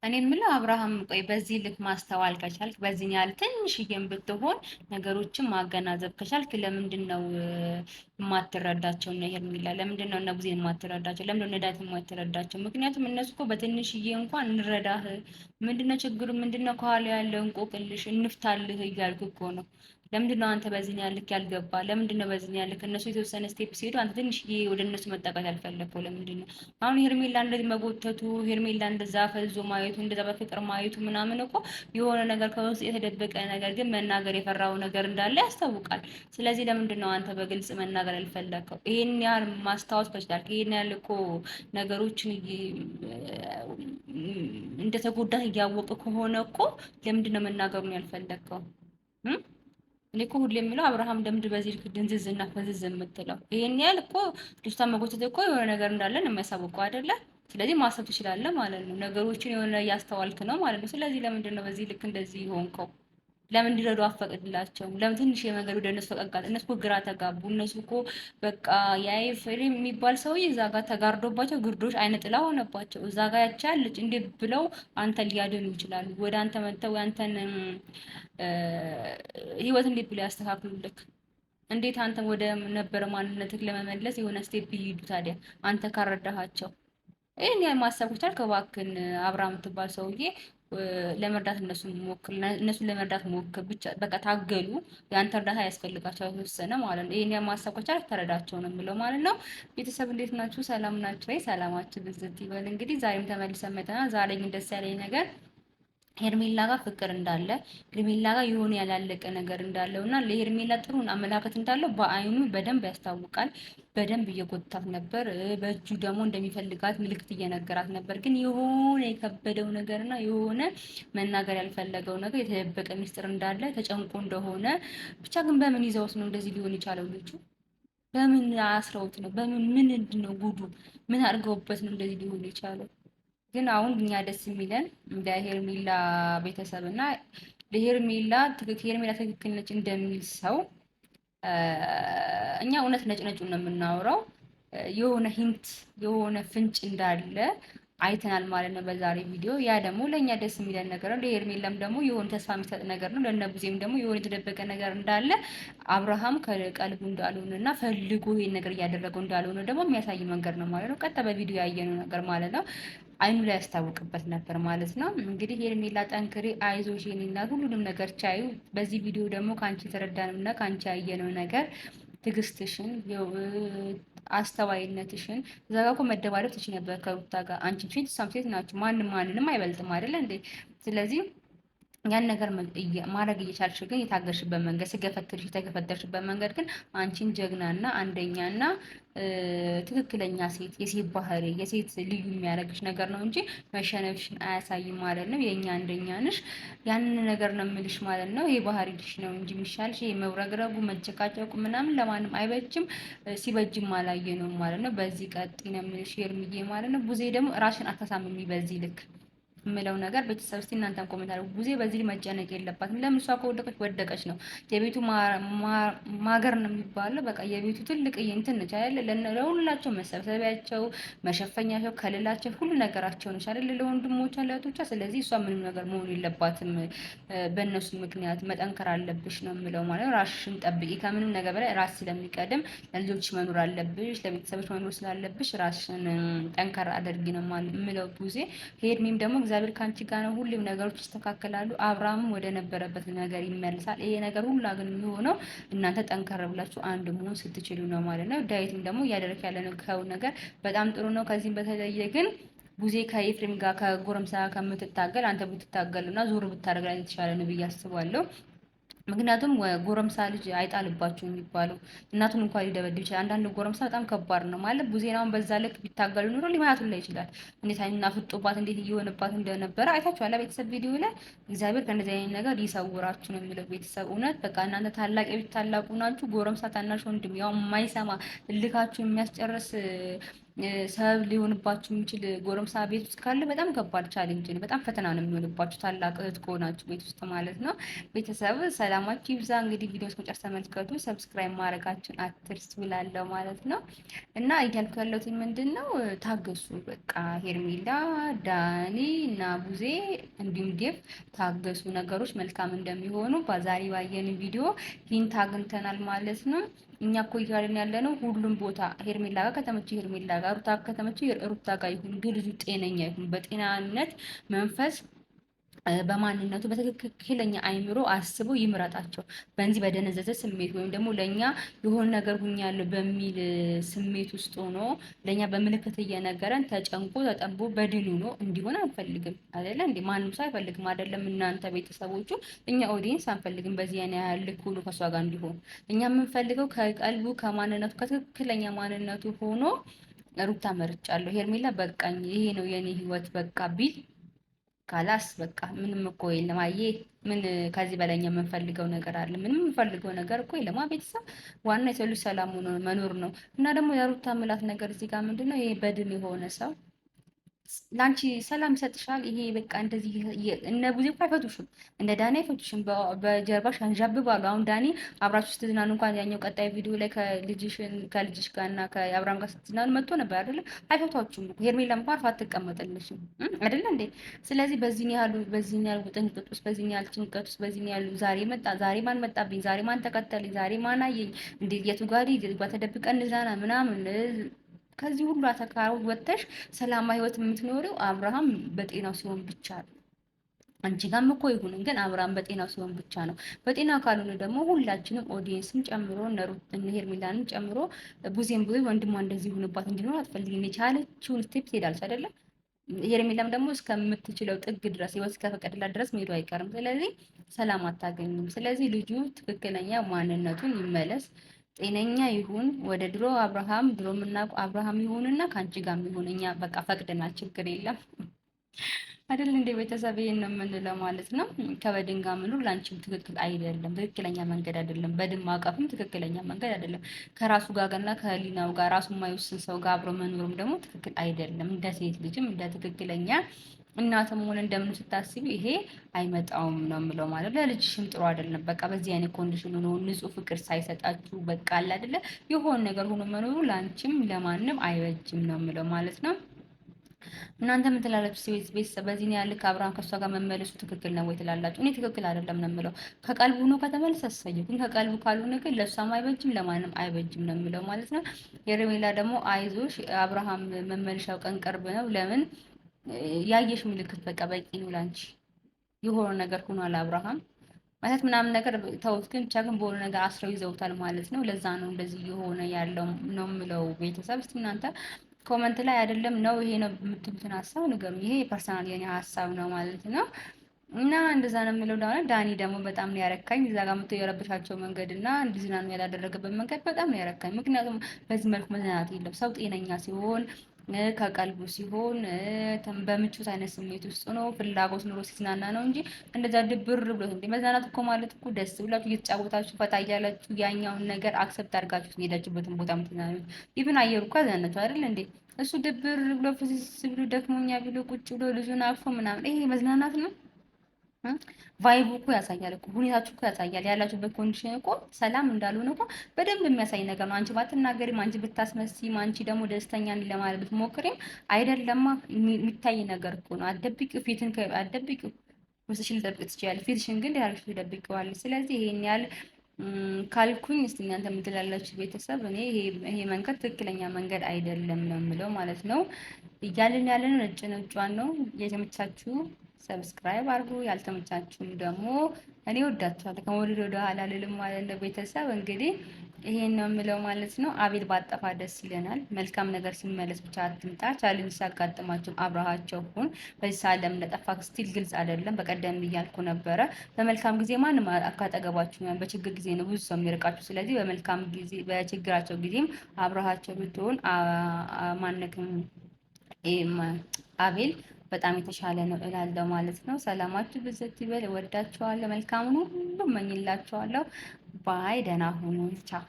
እኔ የምለው አብርሃም፣ ቆይ በዚህ ልክ ማስተዋል ከቻልክ፣ በዚህ ያህል ትንሽዬም ብትሆን ነገሮችን ማገናዘብ ከቻልክ ለምንድን ነው የማትረዳቸው? እና ሄርሜላ ለምንድን ነው እነ ቡዜን የማትረዳቸው? ለምንድን ነው ዳዊት የማትረዳቸው? ምክንያቱም እነሱ እኮ በትንሽዬ እንኳን እንረዳህ፣ ምንድነው ችግሩ፣ ምንድነው ከኋላ ያለው እንቆቅልሽ እንፍታልህ እያልክ እኮ ነው። ለምንድን ነው አንተ በዚህ ያህል ልክ ያልገባ? ለምንድን ነው በዚህ ያህል ልክ እነሱ የተወሰነ ስቴፕ ሲሄዱ አንተ ትንሽዬ ወደ እነሱ መጠቃት ያልፈለግከው ለምንድን ነው? አሁን ሄርሜላ እንደዚህ መጎተቱ፣ ሄርሜላ እንደዛ ፈዞ ማየቱ፣ እንደዛ በፍቅር ማየቱ ምናምን እኮ የሆነ ነገር ከውስጥ የተደበቀ ነገር ግን መናገር የፈራው ነገር እንዳለ ያስታውቃል። ስለዚህ ለምንድን ነው አንተ በግልጽ መናገር ያልፈለግከው? ይሄን ያህል ማስታወስ ከቻልክ፣ ይሄን ያህል እኮ ነገሮችን እንደተጎዳህ እያወቅ ከሆነ እኮ ለምንድን ነው መናገሩን ያልፈለግከው? እኔ እኮ ሁሌ የምለው አብርሃም ለምንድ በዚህ ልክ ድንዝዝ እና ፈዝዝ የምትለው? ይሄን ያህል እኮ ልጅቷን መጎተት እኮ የሆነ ነገር እንዳለን የሚያሳውቀው አይደለ? ስለዚህ ማሰብ ትችላለህ ማለት ነው። ነገሮችን የሆነ እያስተዋልክ ነው ማለት ነው። ስለዚህ ለምንድን ነው በዚህ ልክ እንደዚህ ሆንከው? ለምን እንዲረዱ አፈቅድላቸው? ለምን ትንሽ የመንገድ ወደ እነሱ ፈቀቃል? እነሱ እኮ ግራ ተጋቡ። እነሱ እኮ በቃ የኤፍሬም የሚባል ሰውዬ እዛ ጋር ተጋርዶባቸው ግርዶሽ አይነ ጥላ ሆነባቸው። እዛ ጋር ያቻለች እንዴት ብለው አንተን ሊያድኑ ይችላሉ? ወደ አንተ መጥተው ያንተን ህይወት እንዴት ብለው ያስተካክሉልክ? እንዴት አንተን ወደ ነበረ ማንነትክ ለመመለስ የሆነ ስቴፕ ይሄዱ? ታዲያ አንተ ካረዳሃቸው ይህን ያህል ማሰብ ከቻልክ እባክህን አብርሃም የምትባል ሰውዬ ለመርዳት እነሱን ለመርዳት ሞክር ብቻ። በቃ ታገሉ። የአንተ እርዳታ ያስፈልጋቸው የተወሰነ ማለት ነው። ይሄን ያህል ማሰብ ከቻልክ ተረዳቸው ነው የምለው ማለት ነው። ቤተሰብ እንዴት ናችሁ? ሰላም ናችሁ ወይ? ሰላማችሁ ብዝት ይበል። እንግዲህ ዛሬም ተመልሰን መጥተናል። ዛሬ ግን ደስ ያለኝ ነገር ሄርሜላ ጋር ፍቅር እንዳለ፣ ሄርሜላ ጋር የሆነ ያላለቀ ነገር እንዳለው እና ለሄርሜላ ጥሩ አመላከት እንዳለው በአይኑ በደንብ ያስታውቃል። በደንብ እየጎታት ነበር። በእጁ ደግሞ እንደሚፈልጋት ምልክት እየነገራት ነበር። ግን የሆነ የከበደው ነገር እና የሆነ መናገር ያልፈለገው ነገር የተደበቀ ሚስጥር እንዳለ ተጨንቆ እንደሆነ ብቻ። ግን በምን ይዘውት ነው እንደዚህ ሊሆን የቻለው? ልጁ በምን አስረውት ነው? በምን ምንድን ነው ጉዱ? ምን አድርገውበት ነው እንደዚህ ሊሆን የቻለው? ግን አሁን እኛ ደስ የሚለን ለሄርሜላ ቤተሰብ እና ሄርሜላ ትክክል ነች እንደሚል ሰው እኛ እውነት ነጭ ነጩን ነው የምናወራው። የሆነ ሂንት የሆነ ፍንጭ እንዳለ አይተናል ማለት ነው በዛሬ ቪዲዮ። ያ ደግሞ ለእኛ ደስ የሚለን ነገር ነው። ለሄርሜላም ደግሞ የሆነ ተስፋ የሚሰጥ ነገር ነው። ለነቡዜም ደግሞ የሆነ የተደበቀ ነገር እንዳለ አብርሃም ከቀልቡ እንዳልሆነ እና ፈልጎ ይሄን ነገር እያደረገው እንዳልሆነ ደግሞ የሚያሳይ መንገድ ነው ማለት ነው። ቀጥታ በቪዲዮ ያየነው ነገር ማለት ነው። አይኑ ላይ ያስታውቅበት ነበር ማለት ነው። እንግዲህ ሄርሜላ ጠንክሬ፣ አይዞሽ የኔ እናት፣ ሁሉንም ነገር ቻዩ። በዚህ ቪዲዮ ደግሞ ከአንቺ የተረዳነው እና ከአንቺ ያየነው ነገር ትዕግስትሽን፣ አስተዋይነትሽን። እዛ ጋ እኮ መደባደብ ትችይ ነበር ከሩታ ጋር። አንቺም ሴት እሷም ሴት ናችሁ። ማንም ማንንም አይበልጥም አይደለ እንዴ? ስለዚህ ያን ነገር ማድረግ እየቻልሽ ግን የታገርሽበት መንገድ ስገፈትርሽ የተገፈተርሽበት መንገድ ግን አንቺን ጀግናና አንደኛና ትክክለኛ ሴት የሴት ባህሪ የሴት ልዩ የሚያደርግሽ ነገር ነው እንጂ መሸነፍሽን አያሳይም ማለት ነው። የእኛ አንደኛ ነሽ። ያንን ነገር ነው የምልሽ ማለት ነው። ይሄ ባህሪሽ ነው እንጂ የሚሻልሽ ይሄ መውረግረጉ መጨቃጨቁ ምናምን ለማንም አይበጅም። ሲበጅም አላየ ነው ማለት ነው። በዚህ ቀጥ ነው የምልሽ ሄርሚዬ ማለት ነው። ቡዜ ደግሞ ራሽን አታሳምሚ በዚህ ልክ የምለው ነገር ቤተሰብ እስቲ እናንተም ኮሜንት አድርጉ። ቡዜ በዚህ መጨነቅ የለባትም። ለምን? እሷ ከወደቀች ወደቀች ነው። የቤቱ ማገር ነው የሚባለው። በቃ የቤቱ ትልቅ እንትን ነች አይደል? ለሁላቸው መሰብሰቢያቸው፣ መሸፈኛቸው፣ ከልላቸው ሁሉ ነገራቸው ነች አይደል? ለወንድሞቿ ለእህቶቿ። ስለዚህ እሷ ምንም ነገር መሆን የለባትም። በእነሱ ምክንያት መጠንከር አለብሽ ነው የምለው ማለት ነው። ራስሽን ጠብቂ። ከምንም ነገር በላይ ራስ ስለሚቀድም ለልጆች መኖር አለብሽ፣ ለቤተሰቦች መኖር ስላለብሽ ራስሽን ጠንከር አድርጊ ነው የምለው ቡዜ። ሄድሚም ደግሞ እግዚአብሔር ካንቺ ጋር ነው። ሁሉም ነገሮች ይስተካከላሉ። አብርሃምም ወደ ነበረበት ነገር ይመልሳል። ይሄ ነገር ሁላ ግን የሚሆነው እናንተ ጠንከር ብላችሁ አንድ መሆን ስትችሉ ነው ማለት ነው። ዳዊትም ደግሞ እያደረክ ያለ ነገር በጣም ጥሩ ነው። ከዚህም በተለየ ግን ቡዜ ከኤፍሬም ጋር ከጎረምሳ ከምትታገል አንተ ብትታገልና ዞር ብታደርግ የተሻለ ነው ብዬ አስባለሁ። ምክንያቱም ጎረምሳ ልጅ አይጣልባቸው የሚባለው እናቱን እንኳን ሊደበድብ ይችላል። አንዳንድ ጎረምሳ በጣም ከባድ ነው ማለት ቡዜናውን በዛ ልክ ቢታገሉ ኑሮ ሊማያቱን ላይ ይችላል። እንዴት አይና ፍጦባት እንዴት እየሆነባት እንደነበረ አይታችኋል ቤተሰብ ቪዲዮ ላይ። እግዚአብሔር ከእንደዚህ አይነት ነገር ይሰውራችሁ ነው የሚለው ቤተሰብ። እውነት በቃ እናንተ ታላቅ የቤት ታላቁ ናችሁ። ጎረምሳ ታናሽ ወንድም ያው የማይሰማ እልካችሁ የሚያስጨርስ ሰበብ ሊሆንባችሁ የሚችል ጎረምሳ ቤት ውስጥ ካለ በጣም ከባድ ቻሌንጅ ነው። በጣም ፈተና ነው የሚሆንባችሁ ታላቅ እህት ከሆናችሁ ቤት ውስጥ ማለት ነው። ቤተሰብ ሰላማችሁ ይብዛ። እንግዲህ ቪዲዮ እስከመጨረሻ ተመልከቱ። ሰብስክራይብ ማድረጋችሁን አትርሱ እላለሁ ማለት ነው። እና እያልኩ ያለሁት ምንድን ነው፣ ታገሱ በቃ ሄርሜላ፣ ዳኒ እና ቡዜ እንዲሁም ዴቭ ታገሱ። ነገሮች መልካም እንደሚሆኑ በዛሬ ባየን ቪዲዮ ሂንት አግኝተናል ማለት ነው። እኛ እኮ እያልን ያለ ነው ሁሉም ቦታ ሄርሜላ ጋር ከተመቸ ሄርሜላ ጋር፣ ሩታ ከተመቸ ሩታ ጋር ይሁን፣ ግን ልጁ ጤነኛ ይሁን፣ በጤናነት መንፈስ በማንነቱ በትክክለኛ አይምሮ አስቦ ይምረጣቸው። በዚህ በደነዘዘ ስሜት ወይም ደግሞ ለእኛ የሆነ ነገር ሁኛለሁ በሚል ስሜት ውስጥ ሆኖ ለእኛ በምልክት እየነገረን ተጨንቆ ተጠቦ በድኑ ነው እንዲሆን አንፈልግም። አይደለ እንዴ? ማንም ሰው አይፈልግም። አይደለም እናንተ ቤተሰቦቹ፣ እኛ ኦዲየንስ አንፈልግም በዚህ ያህል ልክ ሁሉ ከእሷ ጋር እንዲሆን። እኛ የምንፈልገው ከቀልቡ ከማንነቱ ከትክክለኛ ማንነቱ ሆኖ ሩታ መርጫለሁ፣ ሄርሜላ በቃኝ፣ ይሄ ነው የኔ ህይወት በቃ ቢል ካላስ በቃ ምንም እኮ የለም። አየ ምን ከዚህ በላይ የምንፈልገው ነገር አለ? ምንም የምንፈልገው ነገር እኮ የለም። ቤተሰብ ዋና የሰው ልጅ ሰላም ሆኖ መኖር ነው። እና ደግሞ የሩታ ምላት ነገር እዚህ ጋር ምንድነው ይሄ በድን የሆነ ሰው ላንቺ ሰላም ይሰጥሻል። ይሄ በቃ እንደዚህ እነ ቡዜ እኮ አይፈቱሽም፣ እንደ ዳኒ አይፈቱሽም። በጀርባሽ አንዣብባሉ። አሁን ዳኒ አብራችሁ ስትዝናኑ እንኳን ያኛው ቀጣይ ቪዲዮ ላይ ከልጅሽ ጋር እና ከአብርሃም ጋር ስትዝናኑ መጥቶ ነበር አይደለ? አይፈቷችሁም እኮ ሄርሜላም እንኳን አርፋ አትቀመጥልሽም አይደለ እንዴ? ስለዚህ በዚህን ያህል ጥንቅጥ ውስጥ፣ በዚህን ያህል ጭንቀት ውስጥ፣ በዚህን ያህል ዛሬ መጣ፣ ዛሬ ማን መጣብኝ፣ ዛሬ ማን ተከተለኝ፣ ዛሬ ማን አየኝ፣ እንዴት የቱ ጋር ተደብቀን እንዝናና ምናምን ከዚህ ሁሉ አተካሮ ወጥተሽ ሰላማዊ ህይወት የምትኖሪው አብርሃም በጤናው ሲሆን ብቻ ነው። አንቺ ጋርም እኮ ይሁን፣ ግን አብርሃም በጤናው ሲሆን ብቻ ነው። በጤና ካልሆነ ደግሞ ሁላችንም ኦዲየንስም ጨምሮ እነ ሄርሜላንም ጨምሮ ቡዜም ወንድሟ እንደዚህ ሆንባት እንዲኖር አትፈልግም። የቻለችውን ስቴፕ ትሄዳለች አይደለም። ሄርሜላም ደግሞ እስከምትችለው ጥግ ድረስ ህይወት እስከፈቀደላት ድረስ መሄዱ አይቀርም። ስለዚህ ሰላም አታገኝም። ስለዚህ ልጁ ትክክለኛ ማንነቱን ይመለስ፣ ጤነኛ ይሁን። ወደ ድሮ ድሮ የምናውቀው አብርሃም ይሁንና ከአንቺ ጋር ይሁን። እኛ በቃ ፈቅደናል፣ ችግር የለም አይደል እንደ ቤተሰብ ይሄን ነው የምንለው ማለት ነው። ከበድን ጋር መኖር ለአንቺም ትክክል አይደለም፣ ትክክለኛ መንገድ አይደለም። በድን ማቀፍም ትክክለኛ መንገድ አይደለም። ከራሱ ጋር እና ከህሊናው ጋር ራሱ የማይወስን ሰው ጋር አብሮ መኖርም ደግሞ ትክክል አይደለም። እንደ ሴት ልጅም እንደ ትክክለኛ እናትም ሆነ እንደምን ስታስቢ ይሄ አይመጣውም ነው የምለው ማለት ለልጅሽም ጥሩ አይደለም። በቃ በዚህ አይነት ኮንዲሽን ሆኖ ንጹህ ፍቅር ሳይሰጣችሁ በቃ አለ አይደለ የሆነ ነገር ሆኖ መኖሩ ለአንቺም ለማንም አይበጅም ነው የምለው ማለት ነው። እናንተ ምን ትላላችሁ? ቤተሰብ በዚህ ያህል አብርሃም ከእሷ ጋር መመለሱ ትክክል ነው ወይ ትላላችሁ? እኔ ትክክል አይደለም ነው የምለው። ከቀልቡ ነው ከተመለሰ አሳየው፣ ግን ከቀልቡ ካልሆነ ግን ለእሷም አይበጅም ለማንም አይበጅም ነው የምለው ማለት ነው። ሄርሜላ ደግሞ አይዞሽ አብርሃም መመለሻው ቀን ቅርብ ነው። ለምን ያየሽ ምልክት በቃ በቂ ነው ላንቺ። የሆነ ነገር ሆኗል አብርሃም ማለት ምናምን ነገር ተውት፣ ግን ብቻ ግን በሆነ ነገር አስረው ይዘውታል ማለት ነው። ለዛ ነው እንደዚህ የሆነ ያለው ነው የምለው። ቤተሰብ እስቲ እናንተ ኮመንት ላይ አይደለም ነው ይሄ ነው የምትሉትን ሀሳብ ንገሩኝ። ይሄ ፐርሰናል የኔ ሀሳብ ነው ማለት ነው። እና እንደዛ ነው የምለው። ዳኒ ደግሞ በጣም ነው ያረካኝ። እዛ ጋር መጥቶ የረበሻቸው መንገድ እና እንዲዝናኑ ያላደረገበት መንገድ በጣም ነው ያረካኝ። ምክንያቱም በዚህ መልኩ መዝናናት የለም። ሰው ጤነኛ ሲሆን ከቀልቡ ሲሆን በምቾት አይነት ስሜት ውስጥ ነው ፍላጎት ኑሮ ሲዝናና ነው እንጂ እንደዛ ድብር ብሎ እንደ መዝናናት እኮ ማለት እኮ ደስ ብላችሁ እየተጫወታችሁ ፈታ እያላችሁ ያኛውን ነገር አክሰፕት አድርጋችሁ ሄዳችሁበትን ቦታ ምትዝናኑት። ኢቭን አየሩ እኮ ያዝናናችሁ አይደል እንዴ? እሱ ድብር ብሎ ፍስስ ብሎ ደክሞኛ ብሎ ቁጭ ብሎ ልጁን አቅፎ ምናምን ይሄ መዝናናት ነው። ቫይቡ እኮ ያሳያል እኮ ሁኔታችሁ እኮ ያሳያል። ያላችሁበት ኮንዲሽን እኮ ሰላም እንዳልሆነ እኮ በደንብ የሚያሳይ ነገር ነው። አንቺ ባትናገሪም፣ አንቺ ብታስመስይም፣ አንቺ ደግሞ ደስተኛ ለማለት ብትሞክሪም አይደለማ የሚታይ ነገር እኮ ነው። አትደብቂው፣ ፊትን አትደብቂው። ውስጥሽን ልጠብቅ ትችያለሽ፣ ፊትሽን ግን ያልሽ ትደብቂዋለሽ። ስለዚህ ይሄን ያህል ካልኩኝ እስቲ እናንተ የምትላላችሁ ቤተሰብ፣ እኔ ይሄ መንገድ ትክክለኛ መንገድ አይደለም ነው የምለው ማለት ነው። እያልን ያለን ነጭ ነጯን ነው። የተመቻችሁ ሰብስክራይብ አድርጉ፣ ያልተመቻችሁም ደግሞ እኔ ወዳችኋለሁ ከመውደድ ወደ ኋላ ልልም ማለት ነው። ቤተሰብ እንግዲህ ይሄን ነው የምለው ማለት ነው። አቤል ባጠፋ ደስ ይለናል። መልካም ነገር ሲመለስ ብቻ አትምጣ። ቻሌንጅ ሲያጋጥማችሁ አብረሃቸው ሁን። በዚህ ሰዓት ለምን እንደጠፋ ስቲል ግልጽ አይደለም። በቀደም እያልኩ ነበረ። በመልካም ጊዜ ማንም አካጠገባችሁ ነው፣ በችግር ጊዜ ነው ብዙ ሰው የሚርቃችሁ። ስለዚህ በመልካም ጊዜ በችግራቸው ጊዜም አብረሃቸው ብትሆን ማነክም አቤል በጣም የተሻለ ነው እላለሁ ማለት ነው። ሰላማችሁ ብዝት ይበል። እወዳችኋለሁ። መልካሙን ሁሉ እመኝላችኋለሁ። ባይ ደህና ሁኑ። ቻው